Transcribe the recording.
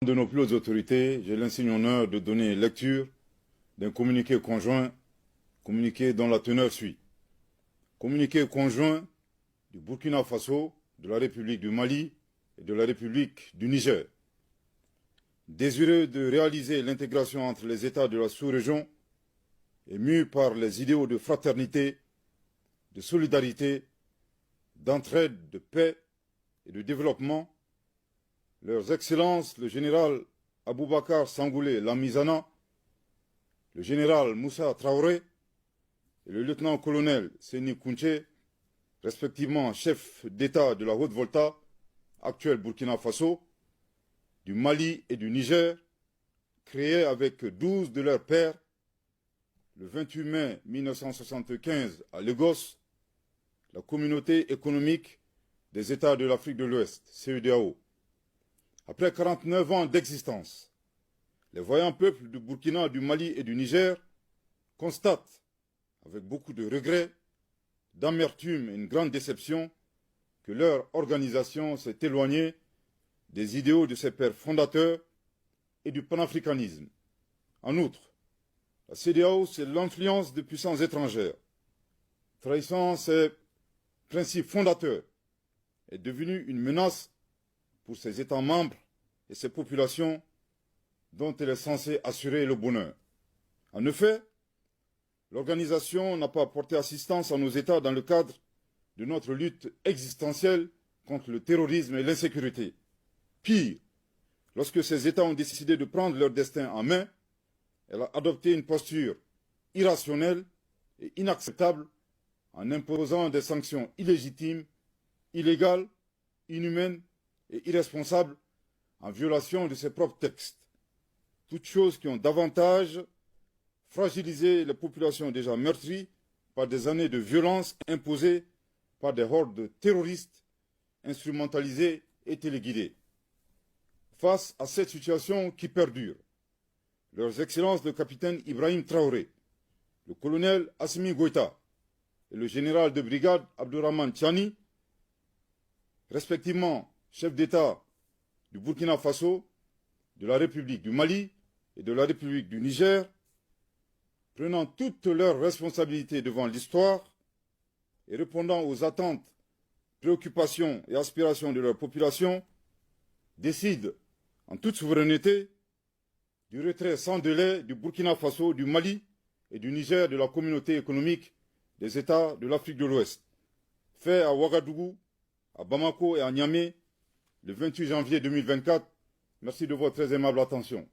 De nos plus hautes autorités, j'ai l'insigne honneur de donner lecture d'un communiqué conjoint, communiqué dont la teneur suit. Communiqué conjoint du Burkina Faso, de la République du Mali et de la République du Niger. Désireux de réaliser l'intégration entre les États de la sous-région et mû par les idéaux de fraternité, de solidarité, d'entraide, de paix et de développement, Leurs Excellences, le général Aboubakar Sangoulé Lamizana, le général Moussa Traoré et le lieutenant-colonel Seni Kounché, respectivement chef d'État de la Haute-Volta, actuel Burkina Faso, du Mali et du Niger, créés avec 12 de leurs pairs le 28 mai 1975 à Lagos, la Communauté économique des États de l'Afrique de l'Ouest, CEDEAO. Après 49 ans d'existence, les voyants peuples du Burkina, du Mali et du Niger constatent, avec beaucoup de regrets, d'amertume et une grande déception, que leur organisation s'est éloignée des idéaux de ses pères fondateurs et du panafricanisme. En outre, la CEDEAO, c'est l'influence de puissances étrangères, trahissant ses principes fondateurs, est devenue une menace pour ses États membres et ses populations dont elle est censée assurer le bonheur. En effet, l'organisation n'a pas apporté assistance à nos États dans le cadre de notre lutte existentielle contre le terrorisme et l'insécurité. Pire, lorsque ces États ont décidé de prendre leur destin en main, elle a adopté une posture irrationnelle et inacceptable en imposant des sanctions illégitimes, illégales, inhumaines et irresponsables en violation de ses propres textes. Toutes choses qui ont davantage fragilisé les populations déjà meurtries par des années de violence imposées par des hordes terroristes instrumentalisées et téléguidées. Face à cette situation qui perdure, Leurs Excellences le capitaine Ibrahim Traoré, le colonel Assimi Goïta et le général de brigade Abdourahmane Tchani, respectivement chef d'État du Burkina Faso, de la République du Mali et de la République du Niger, prenant toutes leurs responsabilités devant l'histoire et répondant aux attentes, préoccupations et aspirations de leur population, décident, en toute souveraineté, du retrait sans délai du Burkina Faso, du Mali et du Niger de la communauté économique des États de l'Afrique de l'Ouest, fait à Ouagadougou, à Bamako et à Niamey, le 28 janvier 2024. Merci de votre très aimable attention.